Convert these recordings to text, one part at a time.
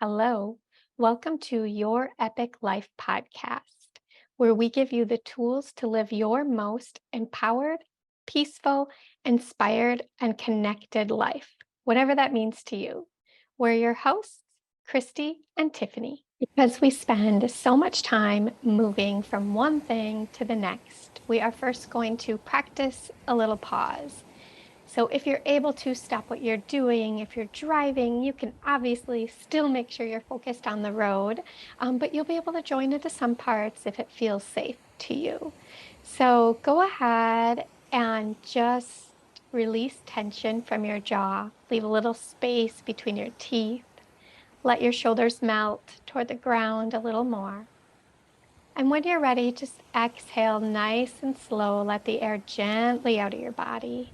Hello, welcome to Your Epic Life podcast, where we give you the tools to live your most empowered, peaceful, inspired, and connected life, whatever that means to you. We're your hosts, Christy and Tiffany. Because we spend so much time moving from one thing to the next, we are first going to practice a little pause. So if you're able to stop what you're doing, if you're driving, you can obviously still make sure you're focused on the road, but you'll be able to join into some parts if it feels safe to you. So go ahead and just release tension from your jaw. Leave a little space between your teeth. Let your shoulders melt toward the ground a little more. And when you're ready, just exhale nice and slow. Let the air gently out of your body.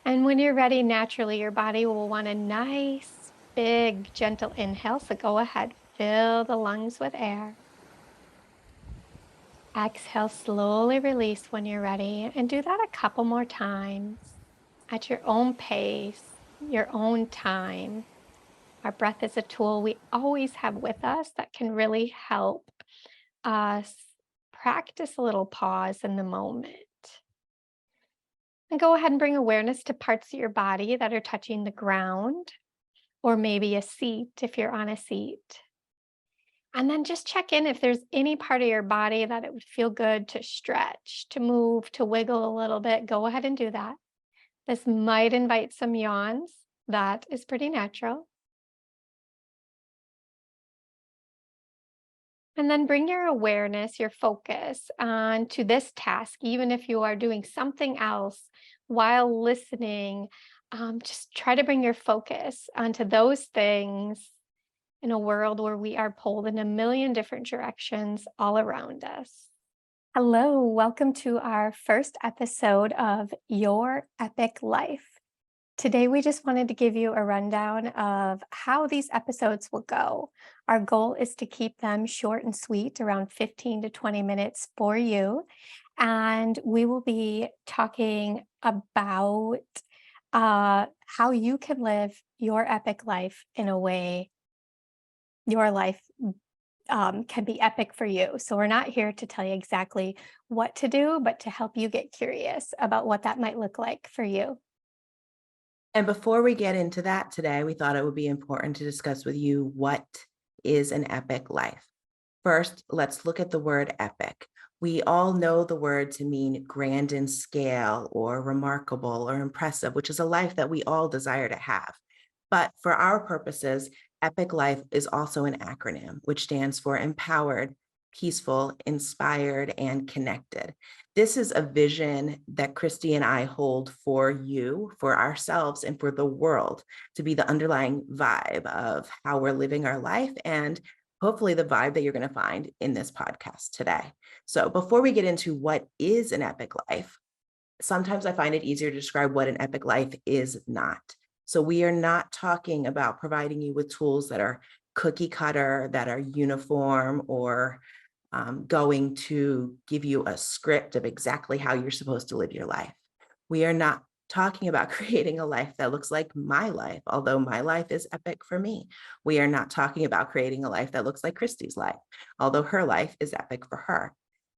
And when you're ready, naturally, your body will want a nice, big, gentle inhale. So go ahead, fill the lungs with air. Exhale, slowly release when you're ready. And do that a couple more times at your own pace, your own time. Our breath is a tool we always have with us that can really help us practice a little pause in the moment. And go ahead and bring awareness to parts of your body that are touching the ground, or maybe a seat if you're on a seat. And then just check in if there's any part of your body that it would feel good to stretch, to move, to wiggle a little bit. Go ahead and do that. This might invite some yawns. That is pretty natural. And then bring your awareness, your focus onto this task, even if you are doing something else while listening. Just try to bring your focus onto those things in a world where we are pulled in a million different directions all around us. Hello, welcome to our first episode of Your Epic Life. Today, we just wanted to give you a rundown of how these episodes will go. Our goal is to keep them short and sweet, around 15 to 20 minutes for you. And we will be talking about how you can live your epic life in a way your life can be epic for you. So we're not here to tell you exactly what to do, but to help you get curious about what that might look like for you. And before we get into that today, we thought it would be important to discuss with you what is an epic life. First, let's look at the word epic. We all know the word to mean grand in scale or remarkable or impressive, which is a life that we all desire to have. But for our purposes, epic life is also an acronym, which stands for empowered, peaceful, inspired, and connected. This is a vision that Christy and I hold for you, for ourselves, and for the world to be the underlying vibe of how we're living our life and hopefully the vibe that you're going to find in this podcast today. So before we get into what is an epic life, sometimes I find it easier to describe what an epic life is not. So we are not talking about providing you with tools that are cookie cutter, that are uniform, or going to give you a script of exactly how you're supposed to live your life. We are not talking about creating a life that looks like my life, although my life is epic for me. We are not talking about creating a life that looks like Christy's life, although her life is epic for her.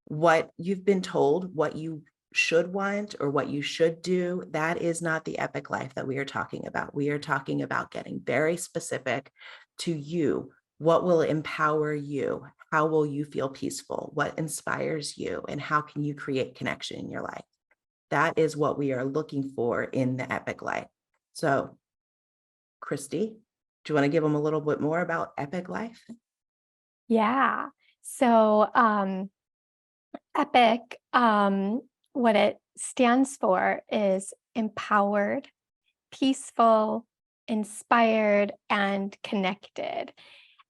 What you've been told, what you should want or what you should do, that is not the epic life that we are talking about. We are talking about getting very specific to you. What will empower you? How will you feel peaceful? What inspires you? And how can you create connection in your life? That is what we are looking for in the epic life. So, Christy, do you want to give them a little bit more about epic life? Yeah. So, epic, what it stands for is empowered, peaceful, inspired, and connected.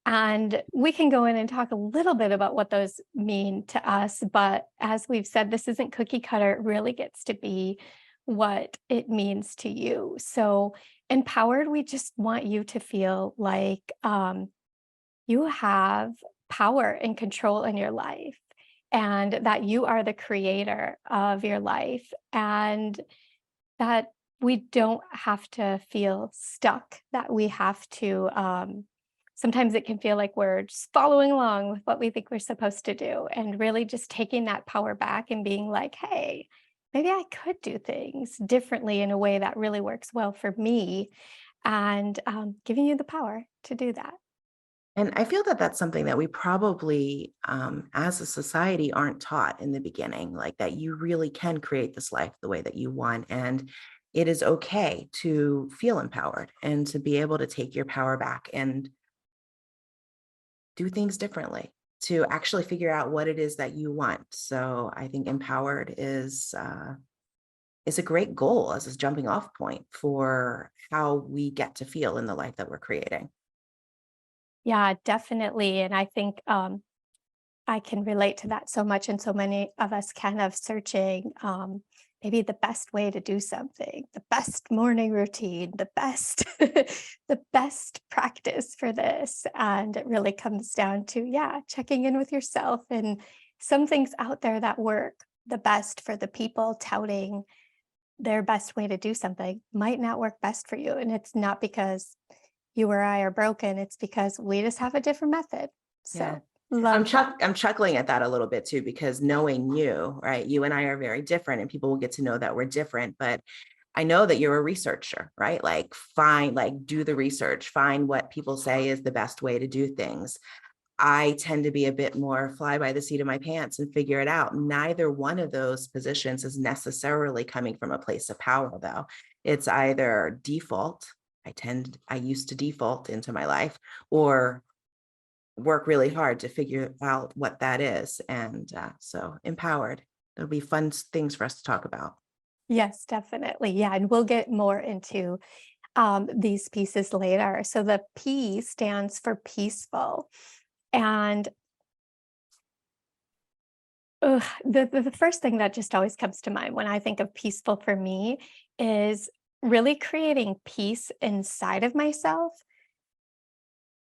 And we can go in and talk a little bit about what those mean to us. But as we've said, this isn't cookie cutter. It really gets to be what it means to you. So, empowered, we just want you to feel like you have power and control in your life and that you are the creator of your life and that we don't have to feel stuck, that we have to, sometimes it can feel like we're just following along with what we think we're supposed to do, and really just taking that power back and being like, hey, maybe I could do things differently in a way that really works well for me, and giving you the power to do that. And I feel that that's something that we probably, as a society, aren't taught in the beginning, like that you really can create this life the way that you want. And it is okay to feel empowered and to be able to take your power back and do things differently, to actually figure out what it is that you want. So I think empowered is a great goal as a jumping off point for how we get to feel in the life that we're creating. Yeah, definitely. And I think I can relate to that so much, and so many of us kind of searching maybe the best way to do something, the best morning routine, the best the best practice for this. And it really comes down to, yeah, checking in with yourself, and some things out there that work the best for the people touting their best way to do something might not work best for you. And it's not because you or I are broken, it's because we just have a different method. Yeah. So love that. I'm chuckling at that a little bit too, because knowing you, right? You and I are very different and people will get to know that we're different, but I know that you're a researcher, right? Like find, like do the research, find what people say is the best way to do things. I tend to be a bit more fly by the seat of my pants and figure it out. Neither one of those positions is necessarily coming from a place of power, though. It's either default, I used to default into my life, or work really hard to figure out what that is. And so empowered. There'll be things for us to talk about. Yes, definitely. Yeah, and we'll get more into these pieces later. So the P stands for peaceful, and the first thing that just always comes to mind when I think of peaceful for me is really creating peace inside of myself,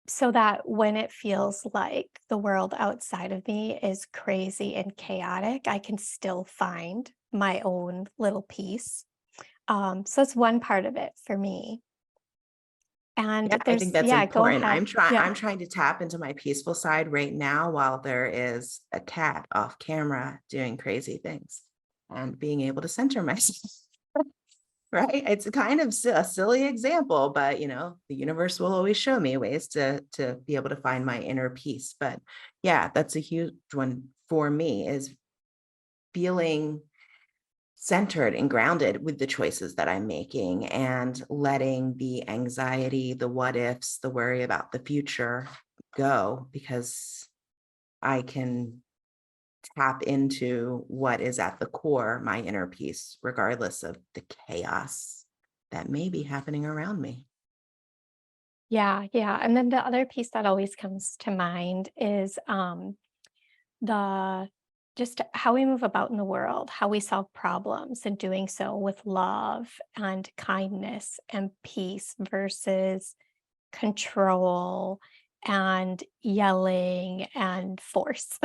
so that when it feels like the world outside of me is crazy and chaotic, I can still find my own little peace. So it's one part of it for me. And Yeah, I think there's, that's yeah, go important. ahead. Yeah. I'm trying to tap into my peaceful side right now while there is a cat off camera doing crazy things and being able to center myself. Right? It's a kind of a silly example, but the universe will always show me ways to be able to find my inner peace. But yeah, that's a huge one for me, is feeling centered and grounded with the choices that I'm making and letting the anxiety, the what ifs, the worry about the future go, because I can tap into what is at the core, my inner peace, regardless of the chaos that may be happening around me. Yeah, yeah. And then the other piece that always comes to mind is the just how we move about in the world, how we solve problems, and doing so with love and kindness and peace versus control and yelling and force.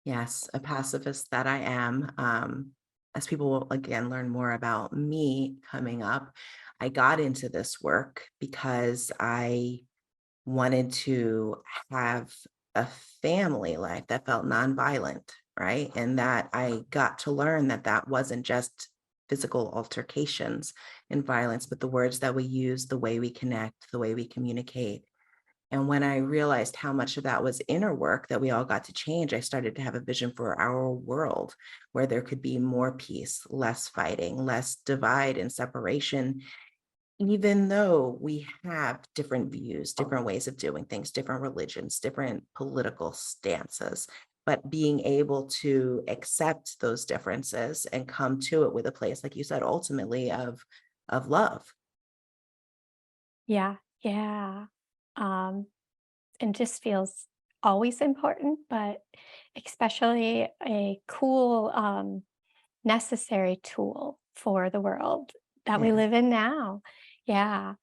Yes, a pacifist that I am. As people will again learn more about me coming up, I got into this work because I wanted to have a family life that felt nonviolent, right? And that I got to learn that that wasn't just physical altercations and violence, but the words that we use, the way we connect, the way we communicate. And when I realized how much of that was inner work that we all got to change, I started to have a vision for our world where there could be more peace, less fighting, less divide and separation, even though we have different views, different ways of doing things, different religions, different political stances, but being able to accept those differences and come to it with a place, like you said, ultimately of love. Yeah, yeah. Um, and just feels always important, but especially a cool, necessary tool for the world that we Yeah. live in now. Yeah.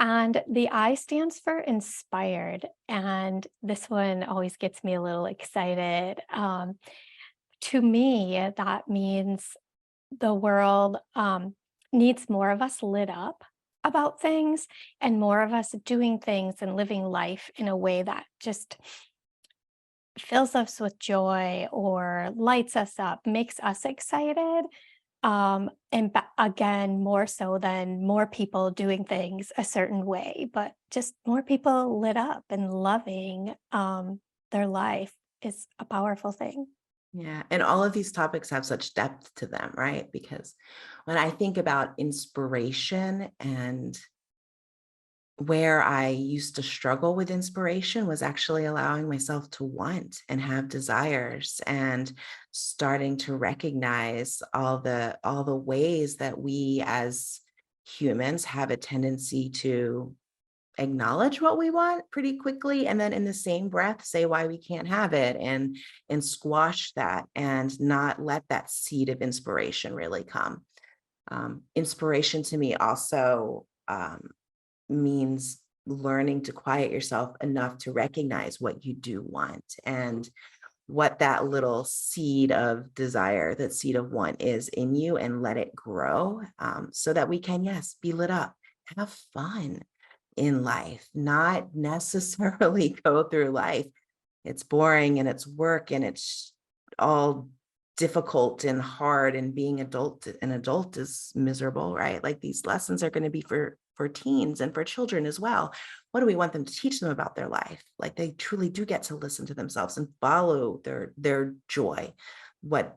And the I stands for inspired. And this one always gets me a little excited. To me, that means the world. needs more of us lit up about things and more of us doing things and living life in a way that just fills us with joy or lights us up, makes us excited. Again, more so than more people doing things a certain way, but just more people lit up and loving their life is a powerful thing. Yeah. And all of these topics have such depth to them, right? Because when I think about inspiration and where I used to struggle with inspiration was actually allowing myself to want and have desires and starting to recognize all the ways that we as humans have a tendency to acknowledge what we want pretty quickly and then in the same breath say why we can't have it and squash that and not let that seed of inspiration really come. Inspiration to me also means learning to quiet yourself enough to recognize what you do want and what that little seed of desire, that seed of want is in you and let it grow, so that we can, yes, be lit up, have fun in life, not necessarily go through life. It's boring and it's work and it's all difficult and hard and being an adult is miserable, right? Like these lessons are going to be for teens and for children as well. What do we want them to teach them about their life? Like they truly do get to listen to themselves and follow their joy, what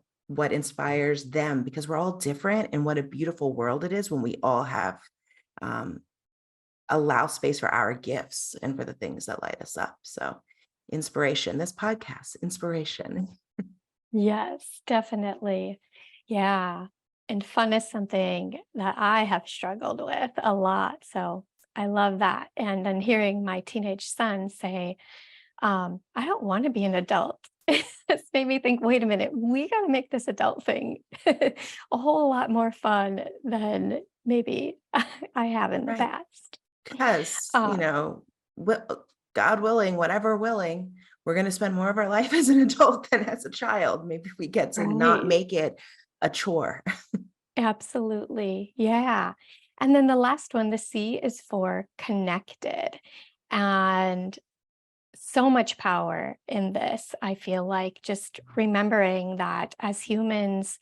inspires them, because we're all different, and what a beautiful world it is when we all have um, allow space for our gifts and for the things that light us up. So inspiration, this podcast, inspiration. Yes, definitely. Yeah. And fun is something that I have struggled with a lot. So I love that. And then hearing my teenage son say, I don't want to be an adult. It's made me think, wait a minute, we got to make this adult thing a whole lot more fun than maybe I have in the Right. past. Because, Uh, God willing, whatever willing, we're going to spend more of our life as an adult than as a child. Maybe we get to not right. make it a chore. Absolutely. Yeah. And then the last one, the C is for connected. And so much power in this. I feel like just remembering that as humans,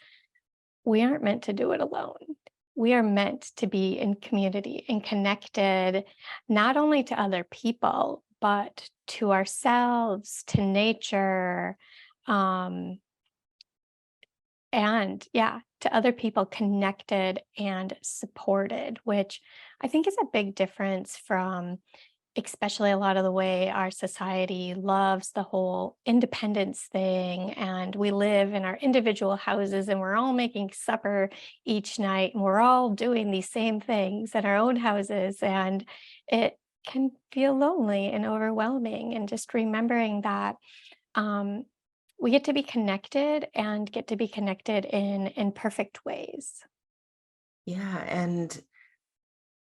we aren't meant to do it alone. We are meant to be in community and connected, not only to other people, but to ourselves, to nature, um, and yeah, to other people connected and supported, which I think is a big difference from especially a lot of the way our society loves the whole independence thing. And we live in our individual houses and we're all making supper each night and we're all doing these same things in our own houses. And it can feel lonely and overwhelming. And just remembering that um, we get to be connected and get to be connected in imperfect ways. Yeah. And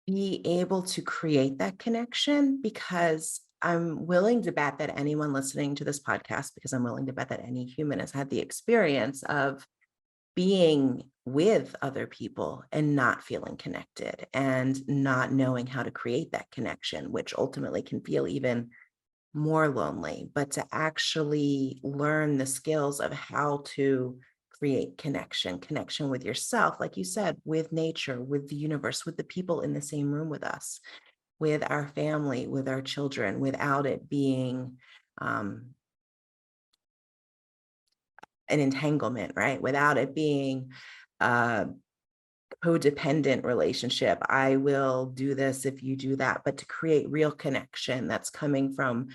be able to create that connection, because I'm willing to bet that anyone listening to this podcast, because I'm willing to bet that any human has had the experience of being with other people and not feeling connected and not knowing how to create that connection, which ultimately can feel even more lonely, but to actually learn the skills of how to create connection with yourself, like you said, with nature, with the universe, with the people in the same room with us, with our family, with our children, without it being um, an entanglement, right? Without it being a codependent relationship. I will do this if you do that, but to create real connection that's coming from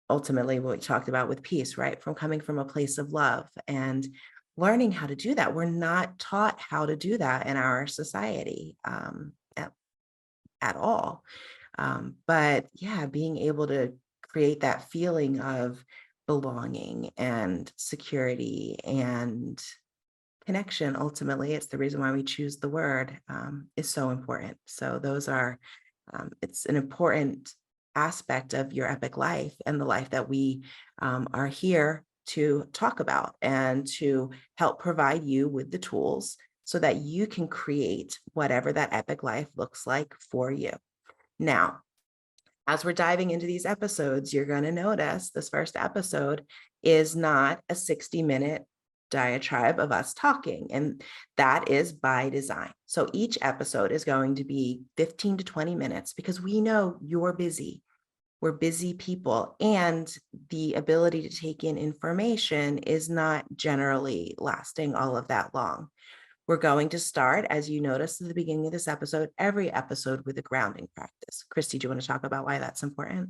ultimately what we talked about with peace, right? From coming from a place of love and learning how to do that. We're not taught how to do that in our society at all. But yeah, being able to create that feeling of belonging and security and connection, ultimately, it's the reason why we choose the word, is so important. So those are, it's an important aspect of your epic life and the life that we are here to talk about and to help provide you with the tools so that you can create whatever that epic life looks like for you. Now, as we're diving into these episodes, you're going to notice this first episode is not a 60-minute diatribe of us talking, and that is by design. So each episode is going to be 15 to 20 minutes because we know you're busy. We're busy people, and the ability to take in information is not generally lasting all of that long. We're going to start, as you noticed at the beginning of this episode, every episode with a grounding practice. Christy, do you want to talk about why that's important?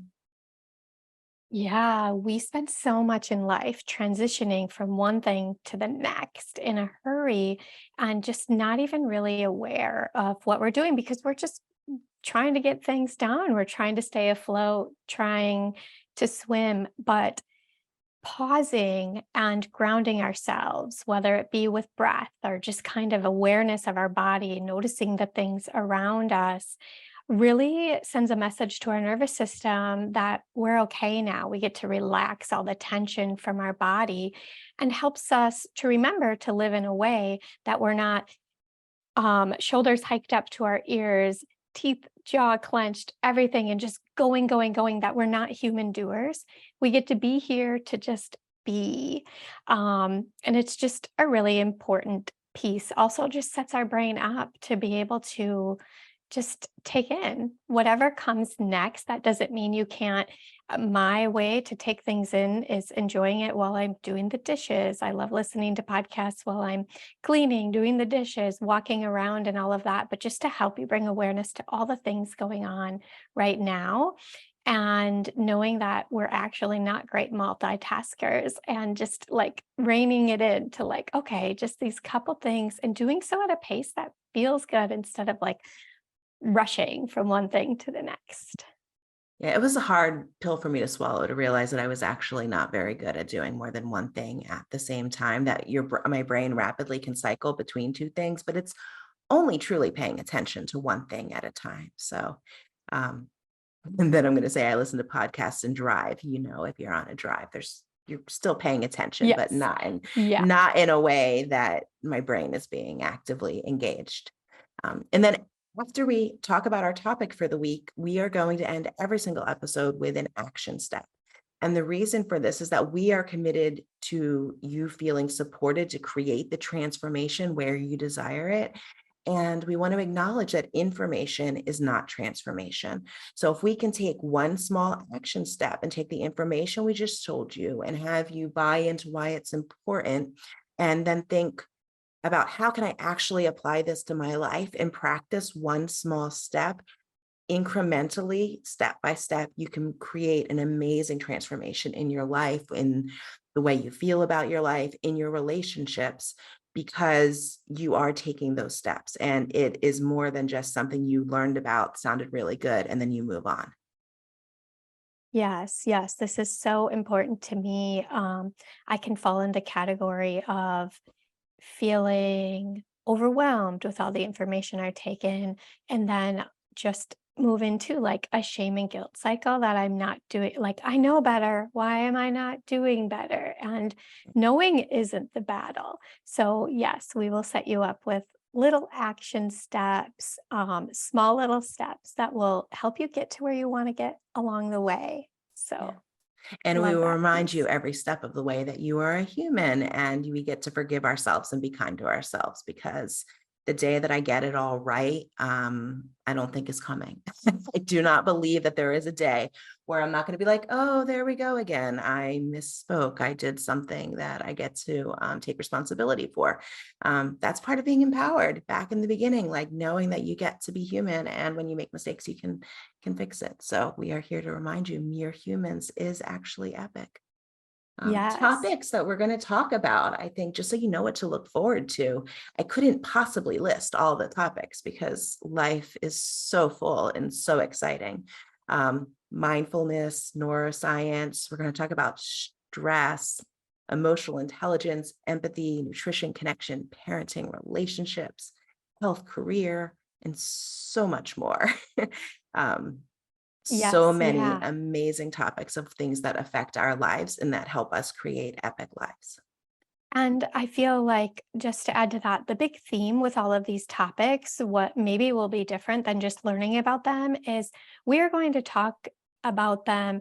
Yeah, we spend so much in life transitioning from one thing to the next in a hurry and just not even really aware of what we're doing because we're just trying to get things done. We're trying to stay afloat, trying to swim, but pausing and grounding ourselves, whether it be with breath or just kind of awareness of our body, noticing the things around us, really sends a message to our nervous system that we're okay now. We get to relax all the tension from our body and helps us to remember to live in a way that we're not shoulders hiked up to our ears, teeth, jaw clenched, everything, and just going, going, going, that we're not human doers. We get to be here to just be. And it's just a really important piece. Also, just sets our brain up to be able to just take in whatever comes next. That doesn't mean you can't. My way to take things in is enjoying it while I'm doing the dishes. I love listening to podcasts while I'm cleaning, doing the dishes, walking around, and all of that. But just to help you bring awareness to all the things going on right now. And knowing that we're actually not great multitaskers and just like reining it in to like, okay, just these couple things and doing so at a pace that feels good instead of like rushing from one thing to the next. Yeah, it was a hard pill for me to swallow to realize that I was actually not very good at doing more than one thing at the same time, that my brain rapidly can cycle between two things, but it's only truly paying attention to one thing at a time. So, um, and then I'm going to say I listen to podcasts and drive. If you're on a drive, you're still paying attention, but Yes. Yeah. not in a way that my brain is being actively engaged. And then after we talk about our topic for the week, we are going to end every single episode with an action step. And the reason for this is that we are committed to you feeling supported to create the transformation where you desire it. And we want to acknowledge that information is not transformation. So if we can take one small action step and take the information we just told you and have you buy into why it's important, and then think about how can I actually apply this to my life and practice one small step incrementally, step by step, you can create an amazing transformation in your life, in the way you feel about your life, in your relationships, because you are taking those steps. And it is more than just something you learned about, sounded really good, and then you move on. Yes, yes, this is so important to me. I can fall in the category of feeling overwhelmed with all the information I've taken, and then just move into like a shame and guilt cycle that I'm not doing. Like, I know better. Why am I not doing better? And knowing isn't the battle. So, yes, we will set you up with little action steps, small little steps that will help you get to where you want to get along the way. Yeah. So, And we love will that remind you piece. every step of the way that you are a human, and we get to forgive ourselves and be kind to ourselves, because the day that I get it all right, I don't think is coming. I do not believe that there is a day where I'm not going to be like, oh, there we go again. I misspoke. I did something that I get to take responsibility for. That's part of being empowered back in the beginning, like knowing that you get to be human, and when you make mistakes, you can fix it. So we are here to remind you, Mere Humans is actually epic. Yes. Topics that we're going to talk about, I think, just so you know what to look forward to. I couldn't possibly list all the topics because life is so full and so exciting. Mindfulness, neuroscience, we're going to talk about stress, emotional intelligence, empathy, nutrition, connection, parenting, relationships, health, career, and so much more. um, so Yes. many Yeah. amazing topics of things that affect our lives and that help us create epic lives. And I feel like, just to add to that, the big theme with all of these topics, what maybe will be different than just learning about them, is we are going to talk about them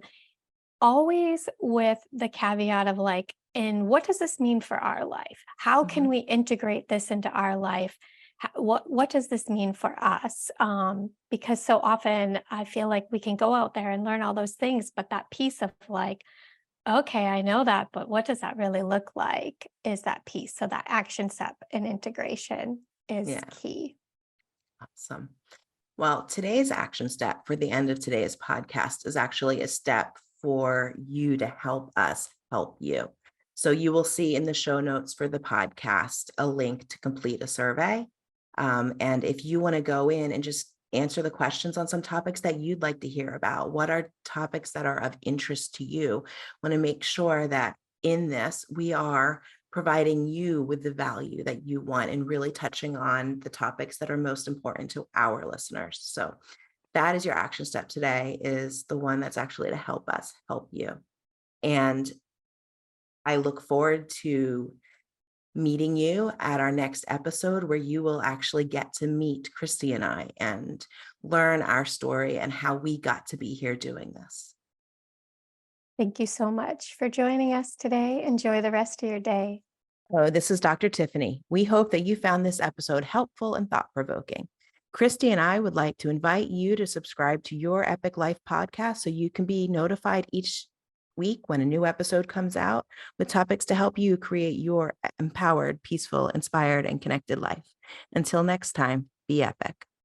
always with the caveat of like, and what does this mean for our life? How can Mhm. we integrate this into our life? What does this mean for us? Because so often I feel like we can go out there and learn all those things, but that piece of like, okay, I know that, but what does that really look like is that piece. So that action step and integration is Yeah, key. awesome. Well, today's action step for the end of today's podcast is actually a step for you to help us help you. So you will see in the show notes for the podcast a link to complete a survey. And if you want to go in and just answer the questions on some topics that you'd like to hear about, what are topics that are of interest to you, want to make sure that in this we are providing you with the value that you want and really touching on the topics that are most important to our listeners. So that is your action step today, is the one that's actually to help us help you. And I look forward to meeting you at our next episode, where you will actually get to meet Christy and I and learn our story and how we got to be here doing this. Thank you so much for joining us today. Enjoy the rest of your day. So, this is Dr. Tiffany. We hope that you found this episode helpful and thought provoking. Christy and I would like to invite you to subscribe to Your Epic Life podcast so you can be notified each week when a new episode comes out with topics to help you create your empowered, peaceful, inspired, and connected life. Until next time, be epic.